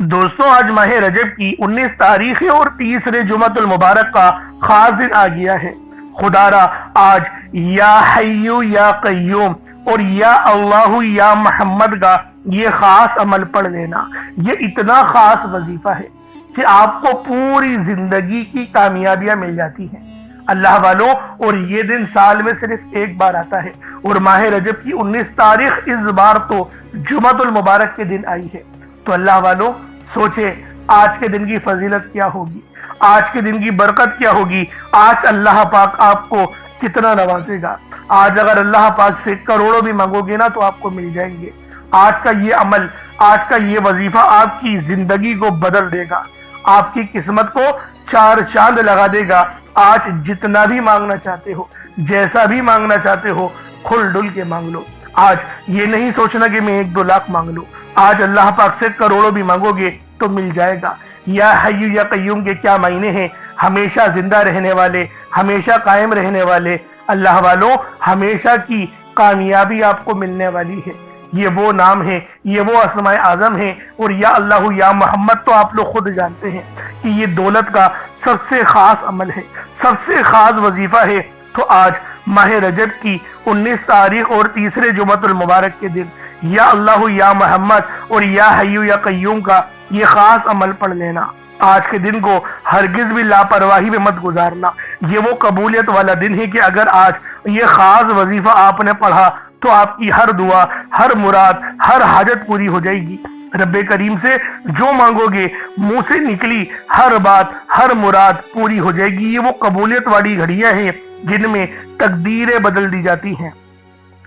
دوستوں آج ماہ رجب کی 19 تاریخ ہے اور تیسرے جمعۃ المبارک کا خاص دن آ گیا ہے۔ خدا را آج یا حیو یا قیوم اور یا اللہ یا محمد کا یہ خاص عمل پڑھ لینا، یہ اتنا خاص وظیفہ ہے کہ آپ کو پوری زندگی کی کامیابیاں مل جاتی ہیں اللہ والوں۔ اور یہ دن سال میں صرف ایک بار آتا ہے اور ماہ رجب کی 19 تاریخ اس بار تو جمعۃ المبارک کے دن آئی ہے۔ تو اللہ والوں سوچے آج کے دن کی فضیلت کیا ہوگی، آج کے دن کی برکت کیا ہوگی، آج اللہ پاک آپ کو کتنا نوازے گا۔ آج اگر اللہ پاک سے کروڑوں بھی مانگو گے نا تو آپ کو مل جائیں گے۔ آج کا یہ عمل، آج کا یہ وظیفہ آپ کی زندگی کو بدل دے گا، آپ کی قسمت کو چار چاند لگا دے گا۔ آج جتنا بھی مانگنا چاہتے ہو، جیسا بھی مانگنا چاہتے ہو، کھل ڈل کے مانگ لو۔ آج یہ نہیں سوچنا کہ میں 1-2 لاکھ مانگ لوں، آج اللہ پاک سے کروڑوں بھی مانگو گے تو مل جائے گا۔ یا حیو یا قیوم کے کیا معنی ہیں؟ ہمیشہ زندہ رہنے والے، ہمیشہ قائم رہنے والے۔ اللہ والوں ہمیشہ کی کامیابی آپ کو ملنے والی ہے۔ یہ وہ نام ہے، یہ وہ اسماء اعظم ہیں، اور یا اللہ یا محمد تو آپ لوگ خود جانتے ہیں کہ یہ دولت کا سب سے خاص عمل ہے، سب سے خاص وظیفہ ہے۔ تو آج ماہ رجب کی 19 تاریخ اور تیسرے جمعۃ المبارک کے دن یا اللہ یا محمد اور یا حیو یا قیوم کا یہ خاص عمل پڑھ لینا۔ آج کے دن کو ہرگز بھی لاپرواہی میں مت گزارنا۔ یہ وہ قبولیت والا دن ہے کہ اگر آج یہ خاص وظیفہ آپ نے پڑھا تو آپ کی ہر دعا، ہر مراد، ہر حاجت پوری ہو جائے گی۔ رب کریم سے جو مانگو گے، منہ سے نکلی ہر بات، ہر مراد پوری ہو جائے گی۔ یہ وہ قبولیت والی گھڑیاں ہیں جن میں تقدیریں بدل دی جاتی ہیں،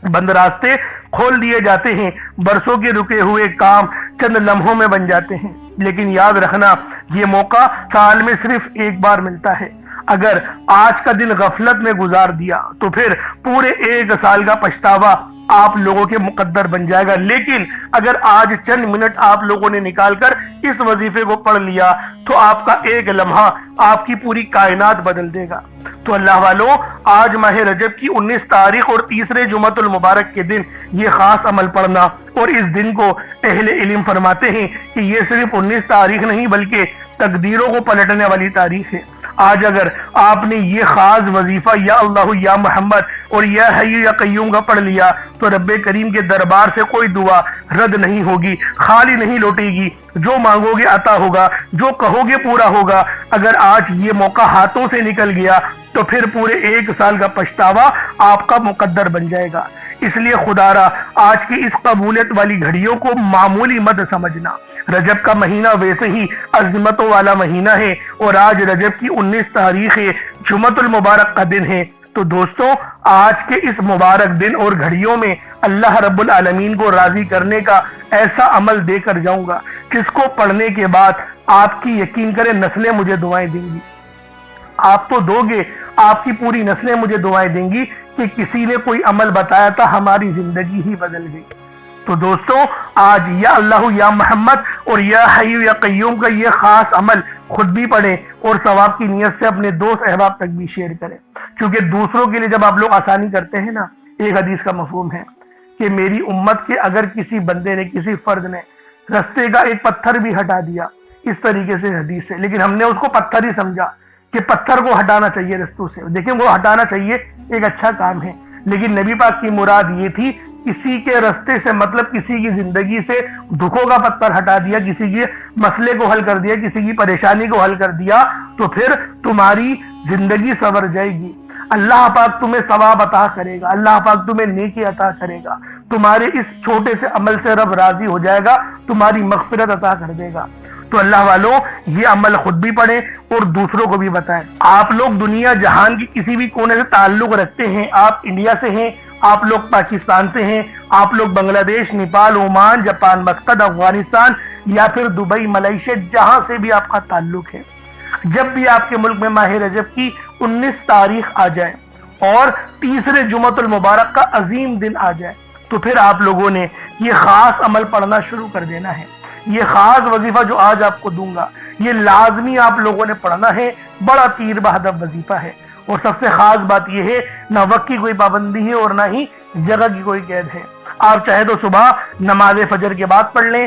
بند راستے کھول دیے جاتے ہیں، برسوں کے رکے ہوئے کام چند لمحوں میں بن جاتے ہیں۔ لیکن یاد رکھنا یہ موقع سال میں صرف ایک بار ملتا ہے۔ اگر آج کا دن غفلت میں گزار دیا تو پھر پورے 1 سال کا پچھتاوا آپ لوگوں کے مقدر بن جائے گا۔ لیکن اگر آج چند منٹ آپ لوگوں نے نکال کر اس وظیفے کو پڑھ لیا تو آپ کا ایک لمحہ آپ کی پوری کائنات بدل دے گا۔ تو اللہ والوں آج ماہ رجب کی 19 تاریخ اور تیسرے جمعۃ المبارک کے دن یہ خاص عمل پڑھنا، اور اس دن کو اہل علم فرماتے ہیں کہ یہ صرف 19 تاریخ نہیں بلکہ تقدیروں کو پلٹنے والی تاریخ ہے۔ آج اگر آپ نے یہ خاص وظیفہ یا اللہ یا محمد اور یا حیو یا قیوم کا پڑھ لیا تو رب کریم کے دربار سے کوئی دعا رد نہیں ہوگی، خالی نہیں لوٹے گی۔ جو مانگو گے عطا ہوگا، جو کہو گے پورا ہوگا۔ اگر آج یہ موقع ہاتھوں سے نکل گیا تو پھر پورے 1 سال کا پچھتاوا آپ کا مقدر بن جائے گا۔ اس لیے خدا را آج کی اس قبولیت والی گھڑیوں کو معمولی مت سمجھنا۔ رجب کا مہینہ ویسے ہی عظمتوں والا مہینہ ہے، اور آج رجب کی 19 تاریخ جمعۃ المبارک کا دن ہے۔ تو دوستوں آج کے اس مبارک دن اور گھڑیوں میں اللہ رب العالمین کو راضی کرنے کا ایسا عمل دے کر جاؤں گا جس کو پڑھنے کے بعد آپ کی یقین کریں نسلیں مجھے دعائیں دیں گی۔ آپ تو دو گے، آپ کی پوری نسلیں مجھے دعائیں دیں گی کہ کسی نے کوئی عمل بتایا تھا، ہماری زندگی ہی بدل گئی۔ تو دوستوں آج یا اللہ یا محمد اور یا حیو یا قیوم کا یہ خاص عمل خود بھی پڑھیں اور ثواب کی نیت سے اپنے دوست احباب تک بھی شیئر کریں، کیونکہ دوسروں کے لیے جب آپ لوگ آسانی کرتے ہیں نا، ایک حدیث کا مفہوم ہے کہ میری امت کے اگر کسی بندے نے، کسی فرد نے رستے کا ایک پتھر بھی ہٹا دیا، اس طریقے سے حدیث ہے، لیکن ہم نے اس کو پتھر ہی سمجھا کہ پتھر کو ہٹانا چاہیے رستوں سے، دیکھیں وہ ہٹانا چاہیے، ایک اچھا کام ہے، لیکن نبی پاک کی مراد یہ تھی کسی کے رستے سے، مطلب کسی کی زندگی سے دکھوں کا پتھر ہٹا دیا، کسی کے مسئلے کو حل کر دیا، کسی کی پریشانی کو حل کر دیا تو پھر تمہاری زندگی سنور جائے گی۔ اللہ پاک تمہیں ثواب عطا کرے گا، اللہ پاک تمہیں نیکی عطا کرے گا، تمہارے اس چھوٹے سے عمل سے رب راضی ہو جائے گا، تمہاری مغفرت عطا کر دے گا۔ تو اللہ والوں یہ عمل خود بھی پڑھیں اور دوسروں کو بھی بتائیں۔ آپ لوگ دنیا جہان کی کسی بھی کونے سے تعلق رکھتے ہیں، آپ انڈیا سے ہیں، آپ لوگ پاکستان سے ہیں، آپ لوگ بنگلہ دیش، Nepal, Oman, Japan, Muscat, Afghanistan یا پھر دبئی، ملائیشیا، جہاں سے بھی آپ کا تعلق ہے، جب بھی آپ کے ملک میں ماہ رجب کی 19 تاریخ آ جائے اور تیسرے جمعۃ المبارک کا عظیم دن آ جائے تو پھر آپ لوگوں نے یہ خاص عمل پڑھنا شروع کر دینا ہے۔ یہ خاص وظیفہ جو آج آپ کو دوں گا یہ لازمی آپ لوگوں نے پڑھنا ہے، بڑا تیر بہدف وظیفہ ہے، اور سب سے خاص بات یہ ہے نہ وقت کی کوئی پابندی ہے اور نہ ہی جگہ کی کوئی قید ہے۔ آپ چاہے تو صبح نماز فجر کے بعد پڑھ لیں،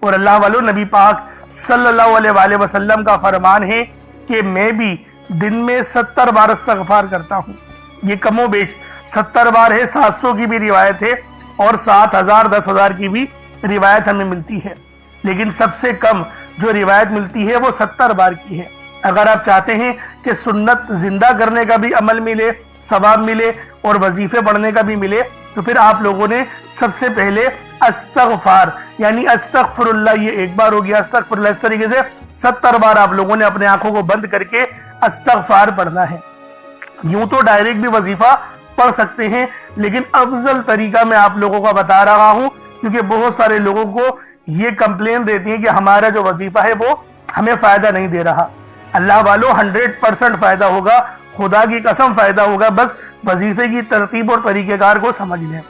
اور اللہ والو نبی پاک صلی اللہ علیہ وسلم کا فرمان ہے کہ میں بھی دن میں 70 بار استغفار کرتا ہوں. یہ کم و بیش 70 بار ہے، 700 کی بھی روایت ہے اور 7000 10,000 کی بھی روایت ہمیں ملتی ہے، لیکن سب سے کم جو روایت ملتی ہے وہ 70 بار کی ہے. اگر آپ چاہتے ہیں کہ سنت زندہ کرنے کا بھی عمل ملے، ثواب ملے اور وظیفے پڑھنے کا بھی ملے، تو پھر آپ لوگوں نے سب سے پہلے استغفار یعنی استغفر اللہ، یہ ایک بار ہو گیا، استغفر اللہ، اس طریقے سے 70 بار آپ لوگوں نے اپنے آنکھوں کو بند کر کے استغفار پڑھنا ہے. یوں تو ڈائریکٹ بھی وظیفہ پڑھ سکتے ہیں، لیکن افضل طریقہ میں آپ لوگوں کا بتا رہا ہوں، کیونکہ بہت سارے لوگوں کو یہ کمپلین رہتی ہے کہ ہمارا جو وظیفہ ہے وہ ہمیں فائدہ نہیں دے رہا. اللہ والوں 100% فائدہ ہوگا، خدا کی قسم فائدہ ہوگا، بس وظیفے کی ترتیب اور طریقہ کار کو سمجھ لیں.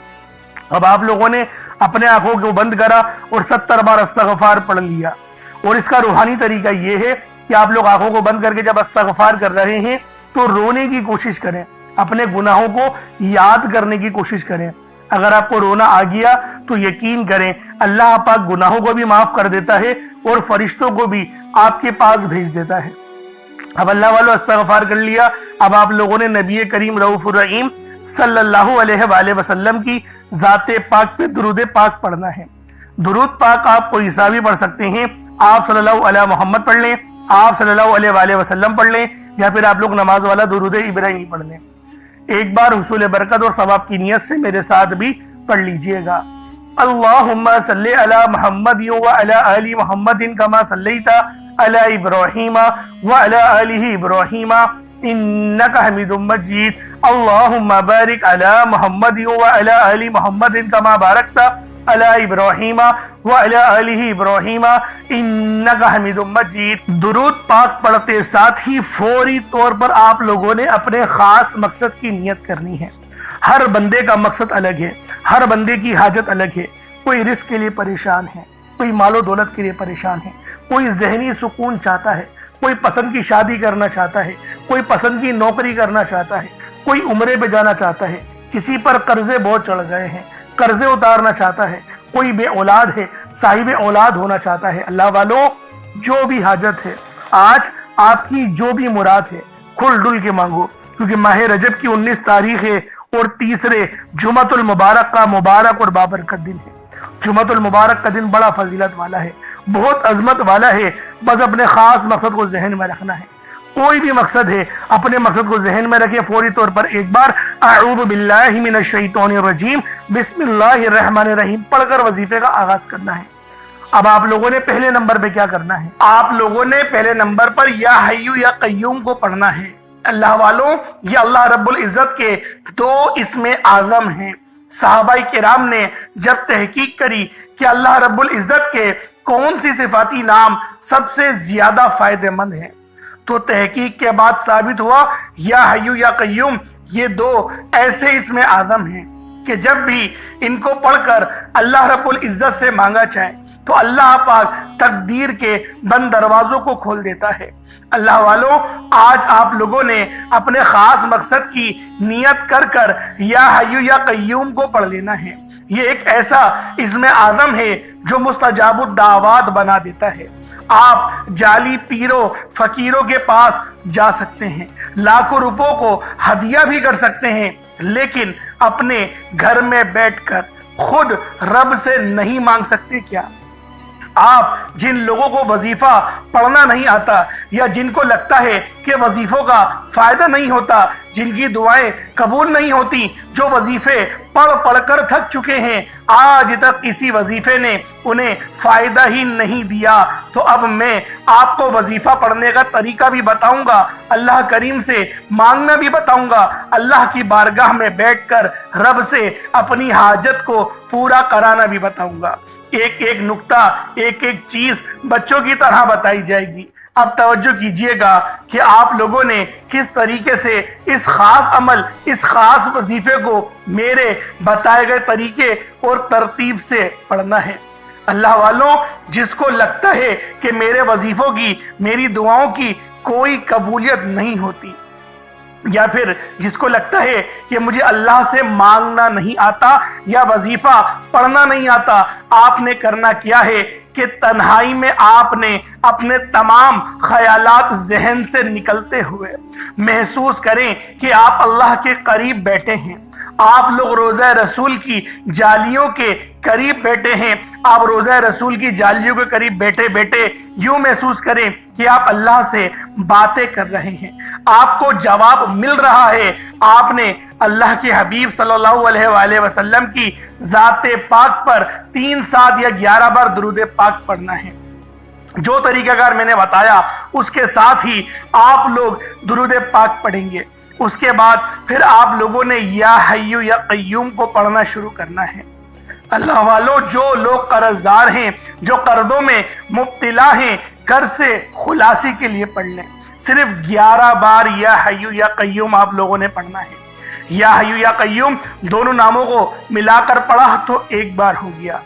اب آپ لوگوں نے اپنے آنکھوں کو بند کرا اور 70 بار استغفار پڑھ لیا، اور اس کا روحانی طریقہ یہ ہے کہ آپ لوگ آنکھوں کو بند کر کے جب استغفار کر رہے ہیں تو رونے کی کوشش کریں، اپنے گناہوں کو یاد کرنے کی کوشش کریں. اگر آپ کو رونا آ گیا تو یقین کریں اللہ پاک گناہوں کو بھی معاف کر دیتا ہے اور فرشتوں کو بھی آپ کے پاس بھیج دیتا ہے. اب اللہ والو استغفار کر لیا. اب آپ لوگوں نے نبی کریم رؤوف الرحیم صلی اللہ علیہ وآلہ وسلم کی ذات پاک پہ درود پاک پڑھنا ہے. درود پاک آپ کوئی سا بھی پڑھ سکتے ہیں، آپ صلی اللہ علیہ محمد پڑھ لیں، آپ صلی اللہ علیہ وآلہ وسلم پڑھ لیں، یا پھر آپ لوگ نماز والا درود ابراہیمی پڑھ لیں. ایک بار حصول برکت اور ثواب کی نیت سے میرے ساتھ بھی پڑھ لیجئے گا. اللہم صلی علی محمد وعلی آل محمد کما صلیت علی ابراہیم وعلی آل ابراہیم انکا حمید مجید. اللہم بارک علی محمد وعلی آل محمد کما بارکت علی ابراہیم وعلی آل ابراہیم انکا حمید مجید. درود پاک پڑھتے ساتھ ہی فوری طور پر آپ لوگوں نے اپنے خاص مقصد کی نیت کرنی ہے. ہر بندے کا مقصد الگ ہے، ہر بندے کی حاجت الگ ہے. کوئی رزق کے لیے پریشان ہے، کوئی مال و دولت کے لیے پریشان ہے، کوئی ذہنی سکون چاہتا ہے، کوئی پسند کی شادی کرنا چاہتا ہے، کوئی پسند کی نوکری کرنا چاہتا ہے، کوئی عمرے پہ جانا چاہتا ہے، کسی پر قرضے بہت چڑھ گئے ہیں، قرضے اتارنا چاہتا ہے، کوئی بے اولاد ہے، صاحب اولاد ہونا چاہتا ہے. اللہ والوں جو بھی حاجت ہے، آج آپ کی جو بھی مراد ہے، کھل ڈل کے مانگو، کیونکہ ماہ رجب کی 19 تاریخ ہے اور تیسرے جمعۃ المبارک کا مبارک اور بابرکت دن ہے. جمعۃ المبارک کا دن بڑا فضیلت والا ہے، بہت عظمت والا ہے. بس اپنے خاص مقصد کو ذہن میں رکھنا ہے. کوئی بھی مقصد ہے اپنے مقصد کو ذہن میں رکھے، فوری طور پر ایک بار اعوذ باللہ من الشیطان الرجیم بسم اللہ الرحمن الرحیم پڑھ کر وظیفے کا آغاز کرنا ہے. اب آپ لوگوں نے پہلے نمبر پہ کیا کرنا ہے؟ آپ لوگوں نے پہلے نمبر پر یا حیو یا قیوم کو پڑھنا ہے. اللہ والوں یہ اللہ رب العزت کے 2 اسم اعظم ہیں. صحابہ کرام نے جب تحقیق کری کہ اللہ رب العزت کے کون سی صفاتی نام سب سے زیادہ فائدہ مند ہیں، تو تحقیق کے بعد ثابت ہوا یا حیو یا قیوم یہ 2 ایسے اسم اعظم ہیں کہ جب بھی ان کو پڑھ کر اللہ رب العزت سے مانگا جائے تو اللہ پاک تقدیر کے بند دروازوں کو کھول دیتا ہے. اللہ والوں آج آپ لوگوں نے اپنے خاص مقصد کی نیت کر کر یا حیو یا قیوم کو پڑھ لینا ہے. یہ ایک ایسا اسم اعظم ہے جو مستجاب الدعوات بنا دیتا ہے. آپ جعلی پیروں فقیروں کے پاس جا سکتے ہیں، لاکھوں روپوں کو ہدیہ بھی کر سکتے ہیں، لیکن اپنے گھر میں بیٹھ کر خود رب سے نہیں مانگ سکتے کیا؟ آپ جن لوگوں کو وظیفہ پڑھنا نہیں آتا یا جن کو لگتا ہے کہ وظیفوں کا فائدہ نہیں ہوتا، جن کی دعائیں قبول نہیں ہوتی، جو وظیفے پڑھ کر تھک چکے ہیں، آج تک کسی وظیفے نے انہیں فائدہ ہی نہیں دیا، تو اب میں آپ کو وظیفہ پڑھنے کا طریقہ بھی بتاؤں گا، اللہ کریم سے مانگنا بھی بتاؤں گا، اللہ کی بارگاہ میں بیٹھ کر رب سے اپنی حاجت کو پورا کرانا بھی بتاؤں گا. ایک ایک نقطہ، ایک ایک چیز بچوں کی طرح بتائی جائے گی. اب توجہ کیجئے گا کہ آپ لوگوں نے کس طریقے سے اس خاص عمل، اس خاص وظیفے کو میرے بتائے گئے طریقے اور ترتیب سے پڑھنا ہے. اللہ والوں جس کو لگتا ہے کہ میرے وظیفوں کی، میری دعاؤں کی کوئی قبولیت نہیں ہوتی، یا پھر جس کو لگتا ہے کہ مجھے اللہ سے مانگنا نہیں آتا یا وظیفہ پڑھنا نہیں آتا، آپ نے کرنا کیا ہے کہ تنہائی میں آپ نے اپنے تمام خیالات ذہن سے نکلتے ہوئے محسوس کریں کہ آپ اللہ کے قریب بیٹھے ہیں، آپ لوگ روضہ رسول کی جالیوں کے قریب بیٹھے ہیں، آپ روضہ رسول کی جالیوں کے قریب بیٹھے بیٹھے یوں محسوس کریں کہ آپ اللہ سے باتیں کر رہے ہیں، آپ کو جواب مل رہا ہے۔ آپ نے اللہ کے حبیب صلی اللہ علیہ وآلہ وسلم کی ذات پاک پر 3 7 یا 11 بار درود پاک پڑھنا ہے۔ جو طریقہ کار میں نے بتایا اس کے ساتھ ہی آپ لوگ درود پاک پڑھیں گے۔ اس کے بعد پھر آپ لوگوں نے یا حی یا قیوم کو پڑھنا شروع کرنا ہے۔ اللہ والو، جو لوگ قرض دار ہیں، جو قرضوں میں مبتلا ہیں، قرض سے خلاصی کے لیے پڑھ لیں۔ صرف 11 بار یا حی یا قیوم آپ لوگوں نے پڑھنا ہے۔ یا حی یا قیوم دونوں ناموں کو ملا کر پڑھا تو 1 بار ہو گیا،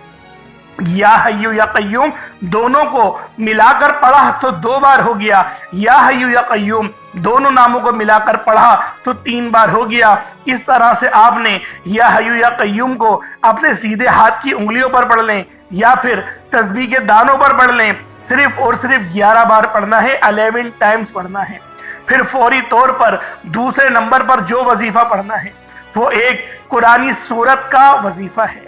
یا حی یا قیوم دونوں کو ملا کر پڑھا تو 2 بار ہو گیا، یا حی یا قیوم دونوں ناموں کو ملا کر پڑھا تو 3 بار ہو گیا۔ اس طرح سے آپ نے یا حی یا قیوم کو اپنے سیدھے ہاتھ کی انگلیوں پر پڑھ لیں یا پھر تسبیح کے دانوں پر پڑھ لیں، صرف اور صرف 11 بار پڑھنا ہے، 11 ٹائمز پڑھنا ہے۔ پھر فوری طور پر دوسرے نمبر پر جو وظیفہ پڑھنا ہے وہ ایک قرآنی سورت کا وظیفہ ہے۔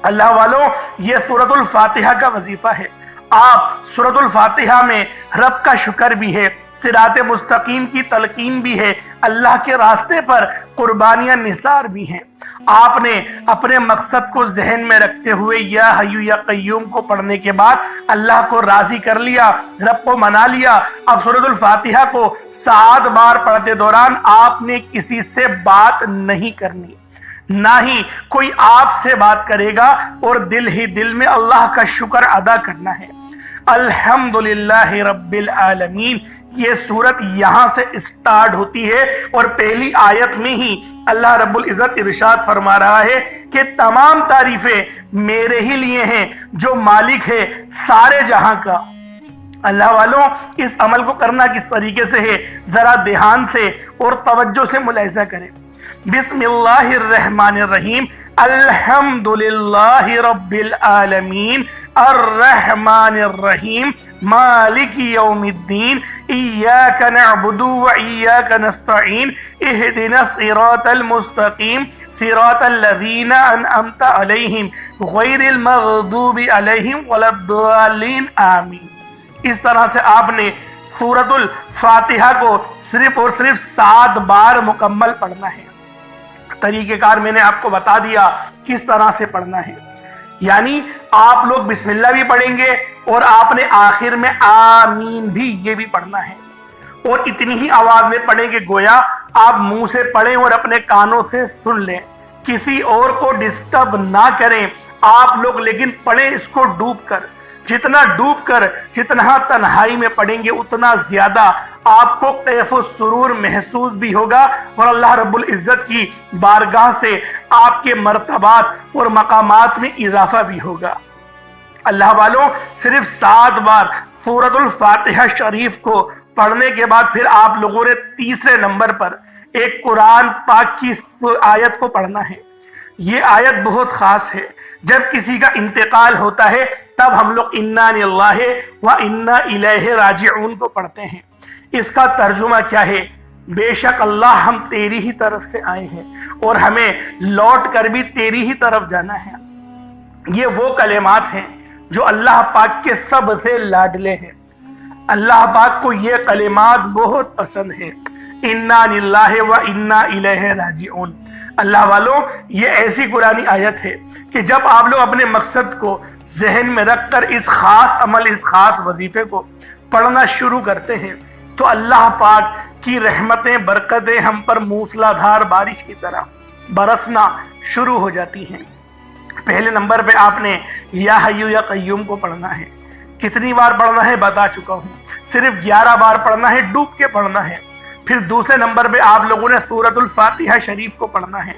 اللہ والوں، یہ سورۃ الفاتحہ کا وظیفہ ہے۔ آپ سورۃ الفاتحہ میں رب کا شکر بھی ہے، صراط مستقیم کی تلقین بھی ہے، اللہ کے راستے پر قربانیاں نثار بھی ہیں۔ آپ نے اپنے مقصد کو ذہن میں رکھتے ہوئے یا حی یا قیوم کو پڑھنے کے بعد اللہ کو راضی کر لیا، رب کو منا لیا۔ اب سورۃ الفاتحہ کو 7 بار پڑھتے دوران آپ نے کسی سے بات نہیں کرنی، نہ ہی کوئی آپ سے بات کرے گا، اور دل ہی دل میں اللہ کا شکر ادا کرنا ہے۔ الحمدللہ رب العالمین، یہ سورت یہاں سے اسٹارٹ ہوتی ہے، اور پہلی آیت میں ہی اللہ رب العزت ارشاد فرما رہا ہے کہ تمام تعریفیں میرے ہی لیے ہیں جو مالک ہے سارے جہاں کا۔ اللہ والوں، اس عمل کو کرنا کس طریقے سے ہے ذرا دھیان سے اور توجہ سے ملاحظہ کریں۔ بسم اللہ الرحمن الرحیم، الحمدللہ رب العالمین، الرحمن الرحیم، مالک یوم الدین، ایاک نعبد و ایاک نستعین، اہدنا الصراط المستقیم، صراط الذین انعمت علیہم غیر المغضوب علیہم ولا الضالین، آمین۔ اس طرح سے آپ نے سورۃ الفاتحہ کو صرف اور صرف 7 بار مکمل پڑھنا ہے۔ طریقہ کار میں نے آپ کو بتا دیا کس طرح سے پڑھنا ہے، یعنی آپ لوگ بسم اللہ بھی پڑھیں گے اور آپ نے آخر میں آمین بھی یہ بھی پڑھنا ہے، اور اتنی ہی آواز میں پڑھیں کہ گویا آپ منہ سے پڑھیں اور اپنے کانوں سے سن لیں، کسی اور کو ڈسٹرب نہ کریں آپ لوگ، لیکن پڑھیں اس کو ڈوب کر۔ جتنا ڈوب کر، جتنا تنہائی میں پڑھیں گے اتنا زیادہ آپ کو کیف و سرور محسوس بھی ہوگا، اور اللہ رب العزت کی بارگاہ سے آپ کے مرتبات اور مقامات میں اضافہ بھی ہوگا۔ اللہ والوں، صرف 7 بار سورۃ الفاتحہ شریف کو پڑھنے کے بعد پھر آپ لوگوں نے تیسرے نمبر پر ایک قرآن پاک کی آیت کو پڑھنا ہے۔ یہ آیت بہت خاص ہے۔ جب کسی کا انتقال ہوتا ہے تب ہم لوگ انا للہ و انا الیہ راجعون کو پڑھتے ہیں۔ اس کا ترجمہ کیا ہے؟ بے شک اللہ، ہم تیری ہی طرف سے آئے ہیں اور ہمیں لوٹ کر بھی تیری ہی طرف جانا ہے۔ یہ وہ کلمات ہیں جو اللہ پاک کے سب سے لاڈلے ہیں۔ اللہ پاک کو یہ کلمات بہت پسند ہیں، انا للہ و انا الیہ راجعون۔ اللہ والوں، یہ ایسی قرآنی آیت ہے کہ جب آپ لوگ اپنے مقصد کو ذہن میں رکھ کر اس خاص عمل، اس خاص وظیفے کو پڑھنا شروع کرتے ہیں تو اللہ پاک کی رحمتیں، برکتیں ہم پر موسلا دھار بارش کی طرح برسنا شروع ہو جاتی ہیں۔ پہلے نمبر پہ آپ نے یا حی یا قیوم کو پڑھنا ہے۔ کتنی بار پڑھنا ہے بتا چکا ہوں، صرف 11 بار پڑھنا ہے، ڈوب کے پڑھنا ہے۔ پھر دوسرے نمبر پہ آپ لوگوں نے سورۃ الفاتحہ شریف کو پڑھنا ہے،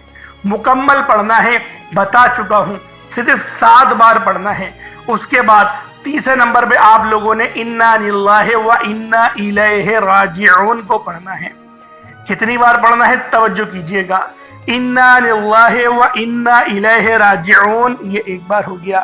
مکمل پڑھنا ہے، بتا چکا ہوں، صرف 7 بار پڑھنا ہے۔ اس کے بعد تیسرے نمبر پہ آپ لوگوں نے انا للہ و انا الیہ راجعون کو پڑھنا ہے۔ کتنی بار پڑھنا ہے توجہ کیجئے گا، انا للہ و انا الیہ راجعون، یہ 1 بار ہو گیا۔